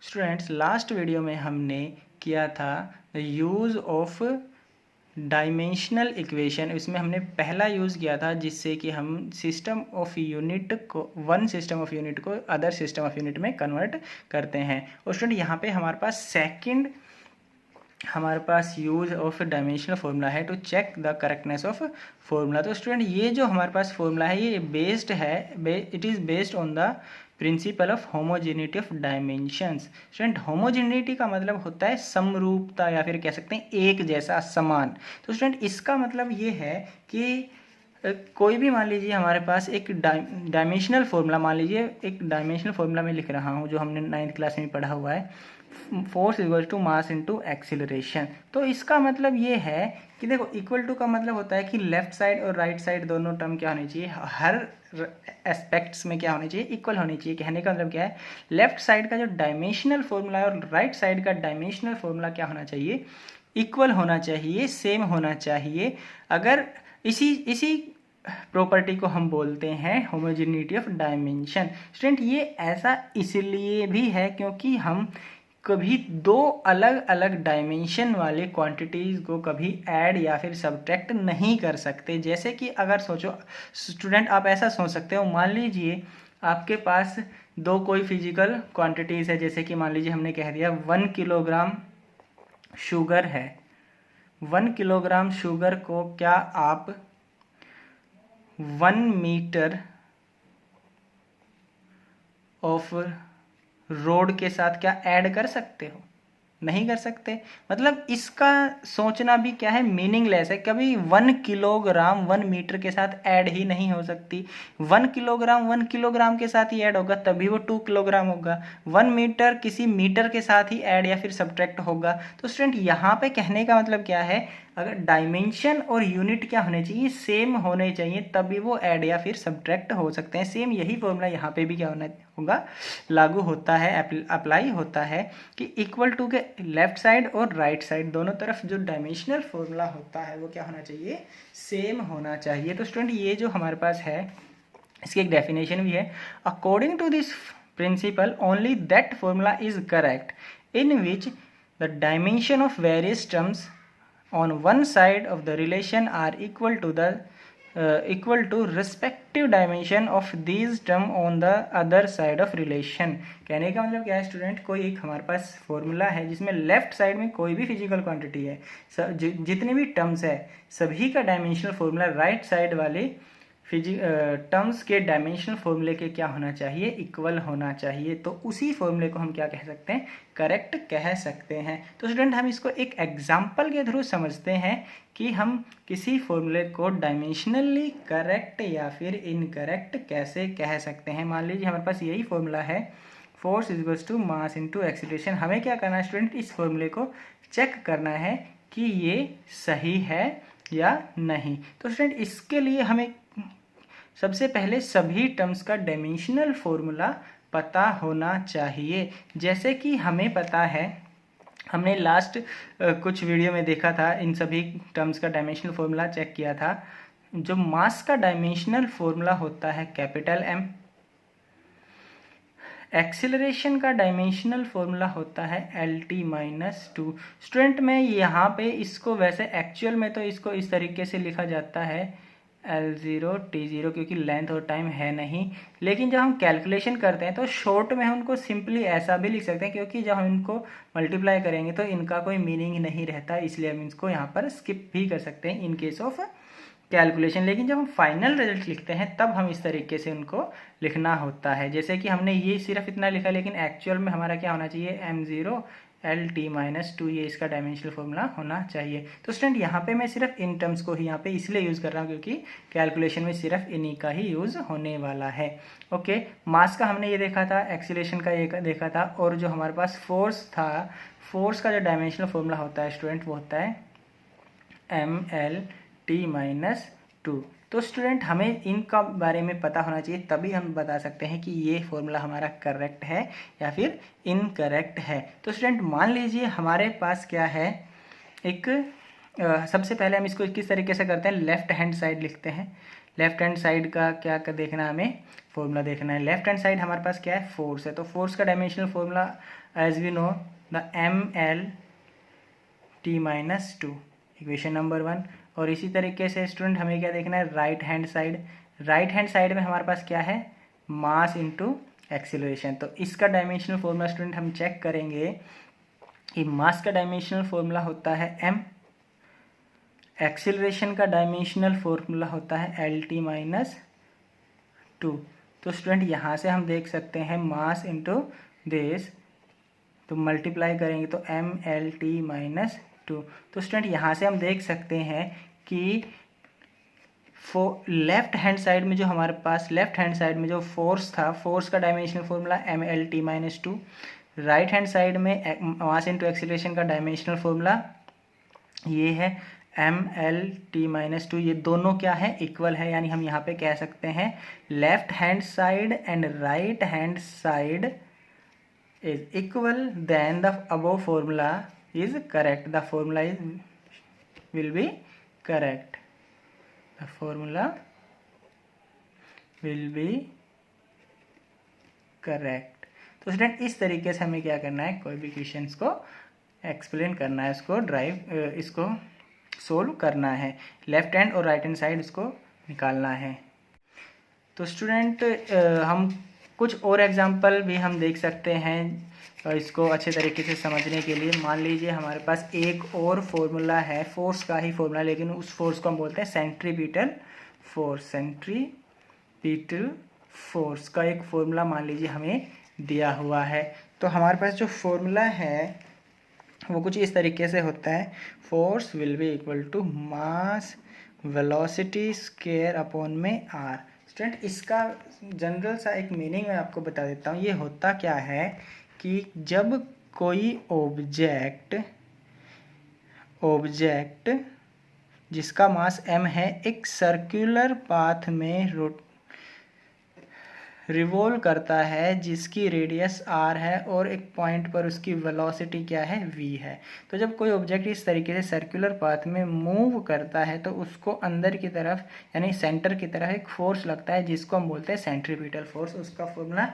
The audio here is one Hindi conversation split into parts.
स्टूडेंट्स, लास्ट वीडियो में हमने किया था यूज़ ऑफ डायमेंशनल इक्वेशन। इसमें हमने पहला यूज़ किया था जिससे कि हम सिस्टम ऑफ यूनिट को वन सिस्टम ऑफ यूनिट को अदर सिस्टम ऑफ यूनिट में कन्वर्ट करते हैं। और स्टूडेंट यहाँ पे हमारे पास second use of dimensional formula है to check the correctness of formula. तो स्टूडेंट ये जो हमारे पास फॉर्मूला है ये it is based on the principle of homogeneity of dimensions. Student, homogeneity का मतलब होता है समरूपता या फिर कह सकते हैं एक जैसा, समान। तो स्टूडेंट इसका मतलब ये है कि कोई भी मान लीजिए हमारे पास एक डायमेंशनल फॉर्मूला, मान लीजिए एक डायमेंशनल फॉर्मूला मैं लिख रहा हूँ जो हमने 9th क्लास में पढ़ा हुआ है, force equal to mass into acceleration. तो इसका मतलब ये है कि देखो, इक्वल टू का मतलब होता है कि लेफ्ट साइड और राइट साइड दोनों टर्म क्या होनी चाहिए, हर एस्पेक्ट्स में क्या होनी चाहिए, इक्वल होनी चाहिए। कहने का मतलब क्या है, लेफ्ट साइड का जो डायमेंशनल फॉर्मूला है और राइट साइड का डायमेंशनल फॉर्मूला क्या होना चाहिए, इक्वल होना चाहिए, सेम होना चाहिए। अगर इसी प्रॉपर्टी को हम बोलते हैं होमोजेनिटी ऑफ डायमेंशन। स्टूडेंट ये ऐसा इसलिए भी है क्योंकि हम कभी दो अलग अलग डायमेंशन वाले क्वांटिटीज़ को कभी ऐड या फिर सब्ट्रैक्ट नहीं कर सकते। जैसे कि अगर सोचो स्टूडेंट, आप ऐसा सोच सकते हो, मान लीजिए आपके पास दो कोई फिजिकल क्वांटिटीज़ है, जैसे कि मान लीजिए हमने कह दिया 1 किलोग्राम शुगर है। 1 किलोग्राम शुगर को क्या आप 1 मीटर ऑफ रोड के साथ क्या ऐड कर सकते हो? नहीं कर सकते। मतलब इसका सोचना भी क्या है, मीनिंगलेस है। कभी 1 किलोग्राम 1 मीटर के साथ ऐड ही नहीं हो सकती। 1 किलोग्राम 1 किलोग्राम के साथ ही ऐड होगा तभी वो 2 किलोग्राम होगा। 1 मीटर किसी मीटर के साथ ही ऐड या फिर सब्ट्रैक्ट होगा। तो स्टूडेंट यहाँ पे कहने का मतलब क्या है, अगर डायमेंशन और यूनिट क्या होने चाहिए, सेम होने चाहिए, तभी वो ऐड या फिर सब्ट्रैक्ट हो सकते हैं। सेम यही फॉर्मूला यहाँ पे भी क्या होगा, लागू होता है, अप्लाई होता है कि इक्वल टू के लेफ्ट साइड और राइट साइड दोनों तरफ जो डायमेंशनल फॉर्मूला होता है वो क्या होना चाहिए, सेम होना चाहिए। तो स्टूडेंट ये जो हमारे पास है इसकी एक डेफिनेशन भी है, according to this principle only that formula is correct in which the dimension of various terms on one side of the relation are equal to respective dimension of these term on the other side of relation। कहने का मतलब क्या है स्टूडेंट, कोई एक हमारे पास फॉर्मूला है जिसमें लेफ्ट साइड में कोई भी फिजिकल क्वांटिटी है, जितनी भी टर्म्स है सभी का डायमेंशनल फॉर्मूला राइट साइड वाले टर्म्स के डायमेंशनल फॉर्मूले के क्या होना चाहिए, इक्वल होना चाहिए। तो उसी फॉर्मूले को हम क्या कह सकते हैं, करेक्ट कह सकते हैं। तो स्टूडेंट हम इसको एक एग्जांपल के थ्रू समझते हैं कि हम किसी फॉर्मूले को डायमेंशनली करेक्ट या फिर इनकरेक्ट कैसे कह सकते हैं। मान लीजिए हमारे पास यही फॉर्मूला है, force equals to mass into acceleration. हमें क्या करना है स्टूडेंट, इस फॉर्मूले को चेक करना है कि ये सही है या नहीं। तो स्टूडेंट इसके लिए हमें सबसे पहले सभी टर्म्स का डायमेंशनल फॉर्मूला पता होना चाहिए। जैसे कि हमें पता है, हमने लास्ट कुछ वीडियो में देखा था, इन सभी टर्म्स का डायमेंशनल फॉर्मूला चेक किया था। जो मास का डायमेंशनल फॉर्मूला होता है कैपिटल M, एक्सीलरेशन का डायमेंशनल फॉर्मूला होता है LT-2। स्टूडेंट मैं यहाँ पे इसको वैसे एक्चुअल में तो इसको इस तरीके से लिखा जाता है L0 T0, क्योंकि लेंथ और टाइम है नहीं। लेकिन जब हम कैलकुलेशन करते हैं तो शॉर्ट में हम उनको सिंपली ऐसा भी लिख सकते हैं, क्योंकि जब हम इनको मल्टीप्लाई करेंगे तो इनका कोई मीनिंग नहीं रहता, इसलिए हम इसको यहाँ पर स्किप भी कर सकते हैं इन केस ऑफ कैलकुलेशन। लेकिन जब हम फाइनल रिजल्ट लिखते हैं तब हम इस तरीके से उनको लिखना होता है। जैसे कि हमने ये सिर्फ इतना लिखा, लेकिन एक्चुअल में हमारा क्या होना चाहिए, M0 LT-2, ये इसका डायमेंशनल फॉर्मूला होना चाहिए। तो स्टूडेंट यहाँ पे मैं सिर्फ इन टर्म्स को ही यहाँ पे इसलिए यूज़ कर रहा हूँ क्योंकि कैलकुलेशन में सिर्फ इन्हीं का ही यूज़ होने वाला है। ओके, मास का हमने ये देखा था, एक्सीलरेशन का ये देखा था, और जो हमारे पास फोर्स था, फोर्स का जो डायमेंशनल फॉर्मूला होता है स्टूडेंट वो होता है MLT-2। तो स्टूडेंट हमें इनका बारे में पता होना चाहिए, तभी हम बता सकते हैं कि ये फॉर्मूला हमारा करेक्ट है या फिर इनकरेक्ट है। तो स्टूडेंट मान लीजिए हमारे पास क्या है, एक सबसे पहले हम इसको किस तरीके से करते हैं, लेफ्ट हैंड साइड लिखते हैं। लेफ्ट हैंड साइड का क्या कर देखना है, हमें फॉर्मूला देखना है। लेफ्ट हैंड साइड हमारे पास क्या है, फोर्स है, तो फोर्स का dimensional formula as we know the mL_t-2, equation number 1। और इसी तरीके से स्टूडेंट हमें क्या देखना है, right hand side. Right hand side में हमारे पास क्या है, मास इनटू एक्सीलरेशन। तो इसका डायमेंशनल फॉर्मूला स्टूडेंट हम चेक करेंगे कि मास का डायमेंशनल फॉर्मूला होता है m, एक्सीलरेशन का डायमेंशनल फॉर्मूला होता है L_t-2। तो स्टूडेंट यहाँ से हम देख सकते हैं मास इंटू दिस, तो मल्टीप्लाई करेंगे तो mL_t-2। तो स्टूडेंट यहाँ से हम देख सकते हैं कि लेफ्ट हैंड साइड में जो हमारे पास लेफ्ट हैंड साइड में जो फोर्स था, फोर्स का dimensional formula mL_t-2। Right hand side में मास इंटू एक्सीलरेशन का डायमेंशनल फॉर्मूला ये है mL_t-2। ये दोनों क्या है, इक्वल है, यानी हम यहाँ पे कह सकते हैं left hand side and right hand side is equal, then the above formula is correct. The formula will be correct. The formula will be correct. तो स्टूडेंट इस तरीके से हमें क्या करना है, कोई भी क्वेश्चंस को एक्सप्लेन करना है, इसको सोल्व करना है, लेफ्ट हैंड और राइट हैंड साइड इसको निकालना है। तो स्टूडेंट हम कुछ और एग्जाम्पल भी हम देख सकते हैं इसको अच्छे तरीके से समझने के लिए। मान लीजिए हमारे पास एक और फॉर्मूला है, फोर्स का ही फॉर्मूला, लेकिन उस फोर्स को हम बोलते हैं सेंट्रीपिटल फोर्स। सेंट्रीपिटल फोर्स का एक फॉर्मूला मान लीजिए हमें दिया हुआ है। तो हमारे पास जो फॉर्मूला है वो कुछ इस तरीके से होता है, force will be equal to mass velocity square upon में आर। स्टूडेंट इसका जनरल सा एक मीनिंग मैं आपको बता देता हूँ। ये होता क्या है कि जब कोई ऑब्जेक्ट जिसका मास m है एक सर्कुलर पाथ में रिवॉल्व करता है, जिसकी रेडियस r है और एक पॉइंट पर उसकी वेलोसिटी क्या है, v है। तो जब कोई ऑब्जेक्ट इस तरीके से सर्कुलर पाथ में मूव करता है तो उसको अंदर की तरफ यानी सेंटर की तरफ एक फोर्स लगता है, जिसको हम बोलते हैं सेंट्रीपिटल फोर्स। उसका फॉर्मूला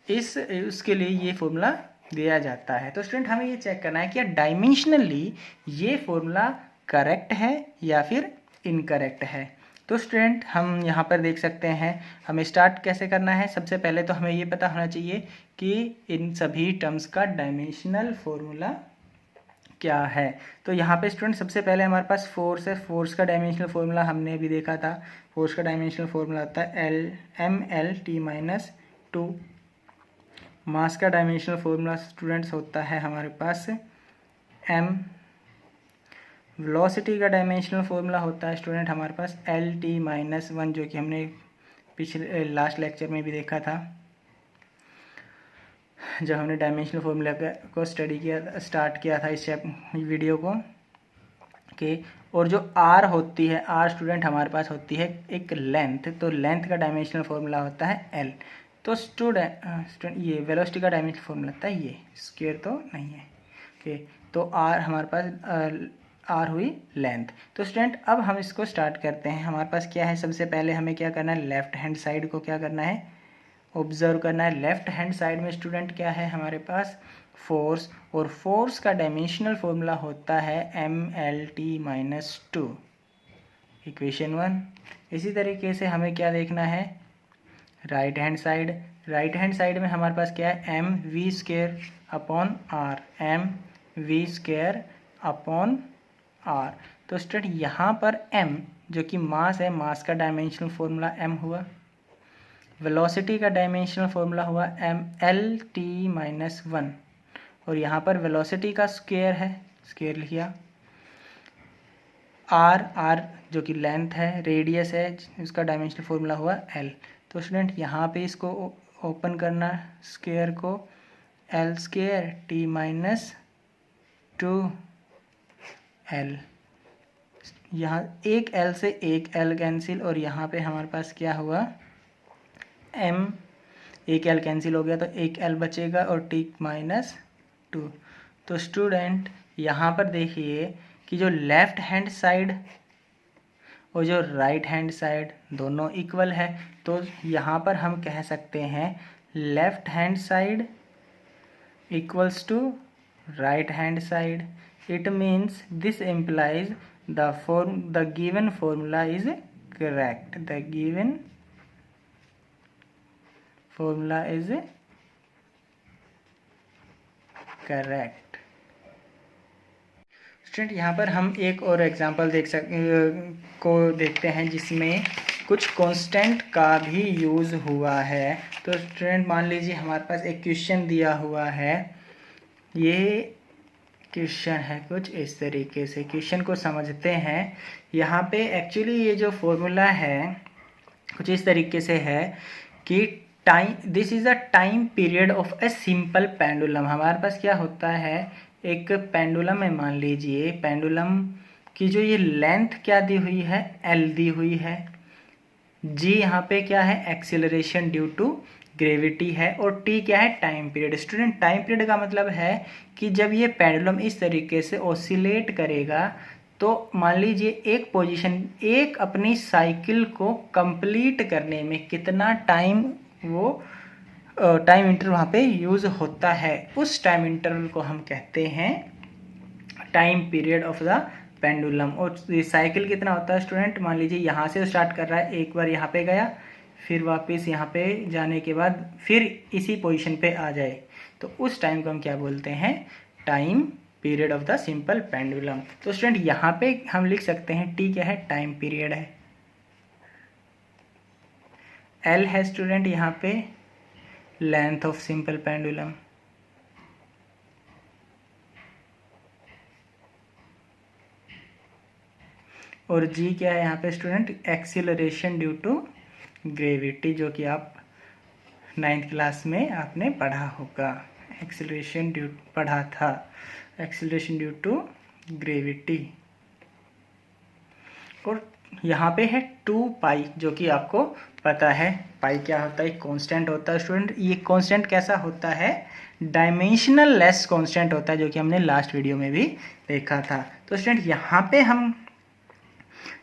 उसके लिए ये फॉर्मूला दिया जाता है। तो स्टूडेंट हमें ये चेक करना है कि डायमेंशनली ये फॉर्मूला करेक्ट है या फिर इनकरेक्ट है। तो स्टूडेंट हम यहाँ पर देख सकते हैं, हमें स्टार्ट कैसे करना है। सबसे पहले तो हमें ये पता होना चाहिए कि इन सभी टर्म्स का डायमेंशनल फॉर्मूला क्या है। तो यहाँ पे स्टूडेंट सबसे पहले हमारे पास फोर्स है, फोर्स का डायमेंशनल फॉर्मूला हमने भी देखा था। फोर्स का डायमेंशनल फॉर्मूला होता है mL_t-2। मास का डायमेंशनल फॉर्मूला स्टूडेंट्स होता है हमारे पास m। वेलोसिटी का डायमेंशनल फॉर्मूला होता है स्टूडेंट हमारे पास L_t-1, जो कि हमने पिछले लास्ट लेक्चर में भी देखा था जब हमने डायमेंशनल फॉर्मूला को स्टार्ट किया था इस वीडियो को के। और जो r होती है, r स्टूडेंट हमारे पास होती है एक लेंथ, तो लेंथ का डायमेंशनल फॉर्मूला होता है l। तो स्टूडेंट ये वेलोसिटी का डायमेंशनल फॉर्मूला होता है ये, स्क्वायर तो नहीं है ओके। तो r हमारे पास r हुई लेंथ। तो स्टूडेंट अब हम इसको स्टार्ट करते हैं। हमारे पास क्या है, सबसे पहले हमें क्या करना है, लेफ्ट हैंड साइड को क्या करना है, ऑब्जर्व करना है। लेफ्ट हैंड साइड में स्टूडेंट क्या है हमारे पास, फोर्स, और फोर्स का डायमेंशनल फॉर्मूला होता है mL_t-2, इक्वेशन 1। इसी तरीके से हमें क्या देखना है, right hand side. Right hand side में हमारे पास क्या है, mv² upon r, mv² upon r। तो स्टूडेंट यहाँ पर m जो कि मास है, मास का डायमेंशनल फॉर्मूला m हुआ। वेलोसिटी का डायमेंशनल फॉर्मूला हुआ mL_t-1, और यहाँ पर वेलोसिटी का स्क्वायर है, स्क्वायर लिखिया। r जो कि लेंथ है, रेडियस है, उसका डायमेंशनल फॉर्मूला हुआ l। तो स्टूडेंट यहाँ पे इसको ओपन करना स्क्वायर को, L²t-2l। यहाँ एक l से एक l कैंसिल, और यहाँ पे हमारे पास क्या हुआ, m, एक l कैंसिल हो गया तो एक l बचेगा और t-2। तो स्टूडेंट यहाँ पर देखिए कि जो लेफ्ट हैंड साइड और जो राइट हैंड साइड दोनों इक्वल है, तो यहाँ पर हम कह सकते हैं left hand side equals to right hand side. It means this implies the given formula is correct. The given formula is correct. Student यहाँ पर हम एक और एग्जांपल देखते हैं जिसमें कुछ कांस्टेंट का भी यूज़ हुआ है। तो स्टूडेंट मान लीजिए हमारे पास एक क्वेश्चन दिया हुआ है, ये क्वेश्चन है कुछ इस तरीके से। क्वेश्चन को समझते हैं। यहाँ पे एक्चुअली ये जो फॉर्मूला है कुछ इस तरीके से है कि this is a time period of a simple pendulum. हमारे पास क्या होता है, एक पेंडुलम है, मान लीजिए पेंडुलम की जो ये लेंथ क्या दी हुई है, एल दी हुई है, जी यहाँ पे क्या है, एक्सीलरेशन ड्यू टू ग्रेविटी है, और टी क्या है, time period. Student time period का मतलब है कि जब ये पेंडुलम इस तरीके से ऑसिलेट करेगा तो मान लीजिए एक पोजीशन, एक अपनी साइकिल को कंप्लीट करने में कितना टाइम वो टाइम इंटरवल वहाँ पे यूज़ होता है, उस टाइम इंटरवल को हम कहते हैं time period of the pendulum. और ये साइकिल कितना होता है स्टूडेंट, मान लीजिए यहाँ से स्टार्ट कर रहा है, एक बार यहाँ पे गया, फिर वापस यहाँ पे जाने के बाद फिर इसी पोजीशन पे आ जाए, तो उस टाइम को हम क्या बोलते हैं, time period of the simple pendulum. तो स्टूडेंट यहाँ पे हम लिख सकते हैं टी क्या है, टाइम पीरियड है, एल है स्टूडेंट यहाँ पे लेंथ ऑफ सिंपल पेंडुलम, और जी क्या है यहाँ पे student, acceleration due to gravity, जो कि आप 9th क्लास में आपने पढ़ा होगा, एक्सीलरेशन ड्यू पढ़ा था, एक्सीलरेशन ड्यू टू ग्रेविटी। और यहाँ पे है 2 पाई, जो कि आपको पता है पाई क्या होता है, कांस्टेंट होता है स्टूडेंट। ये कांस्टेंट कैसा होता है, डायमेंशनल लेस कांस्टेंट होता है, जो कि हमने लास्ट वीडियो में भी देखा था। तो स्टूडेंट यहाँ पे हम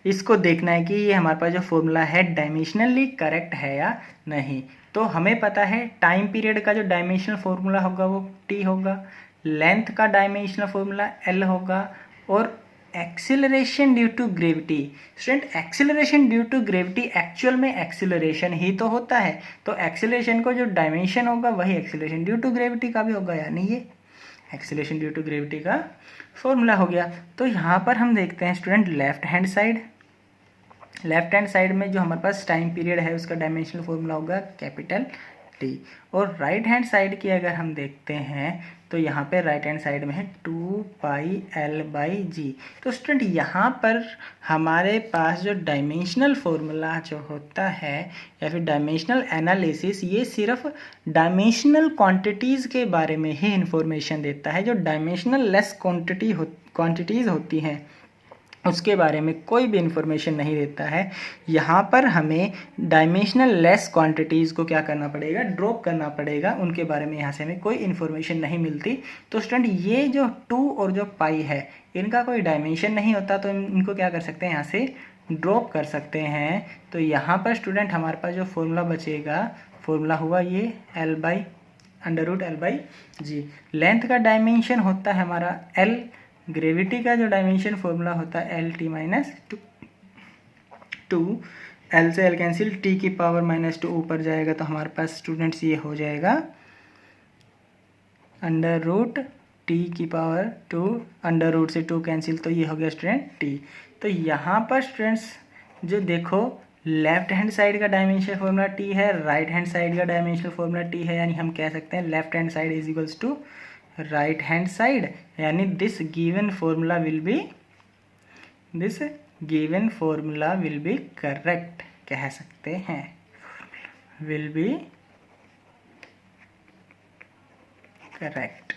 इसको देखना है कि ये हमारे पास जो फॉर्मूला है डायमेंशनली करेक्ट है या नहीं। तो हमें पता है टाइम पीरियड का जो डायमेंशनल फॉर्मूला होगा वो टी होगा, लेंथ का डायमेंशनल फॉर्मूला एल होगा, और acceleration due to gravity. Student acceleration due to gravity actual में एक्सीलरेशन ही तो होता है, तो एक्सीलरेशन को जो डायमेंशन होगा वही एक्सीलरेशन ड्यू टू ग्रेविटी का भी होगा, यानी ये एक्सीलरेशन ड्यू टू ग्रेविटी का फॉर्मूला हो गया। तो यहाँ पर हम देखते हैं student left hand side, left hand side में जो हमारे पास टाइम पीरियड है उसका डायमेंशनल फॉर्मूला होगा कैपिटल टी। और राइट हैंड साइड की अगर हम देखते हैं तो यहाँ पे राइट हैंड साइड में है 2 पाई एल बाई जी। तो स्टूडेंट यहाँ पर हमारे पास जो डायमेंशनल फॉर्मूला जो होता है या फिर डायमेंशनल एनालिसिस, ये सिर्फ डायमेंशनल क्वांटिटीज़ के बारे में ही इंफॉर्मेशन देता है। जो डायमेंशनल लेस क्वांटिटीज़ होती हैं उसके बारे में कोई भी इंफॉर्मेशन नहीं देता है। यहाँ पर हमें डायमेंशनल लेस क्वांटिटीज़ को क्या करना पड़ेगा, ड्रॉप करना पड़ेगा, उनके बारे में यहाँ से हमें कोई इन्फॉर्मेशन नहीं मिलती। तो स्टूडेंट ये जो 2 और जो पाई है इनका कोई डायमेंशन नहीं होता, तो इनको क्या कर सकते हैं, यहाँ से ड्रॉप कर सकते हैं। तो यहाँ पर स्टूडेंट हमारे पास जो फॉर्मूला बचेगा, फॉर्मूला हुआ ये एल बाई जी। लेंथ का डायमेंशन होता है हमारा एल, ग्रेविटी का जो डायमेंशन फॉर्मूला होता है L T minus two, L से एल कैंसिल, टी की पावर -2 ऊपर जाएगा, तो हमारे पास स्टूडेंट्स ये हो जाएगा अंडर रूट टी की पावर 2, अंडर रूट से 2 कैंसिल, तो ये हो गया स्टूडेंट टी। तो यहाँ पर स्टूडेंट्स जो देखो लेफ्ट हैंड साइड का डायमेंशनल फॉर्मूला टी है, राइट हैंड साइड का डायमेंशनल फॉर्मूला टी है, यानी हम कह सकते हैं left hand side is equals to right hand side, यानी this given formula will be correct, कह सकते हैं विल बी करेक्ट।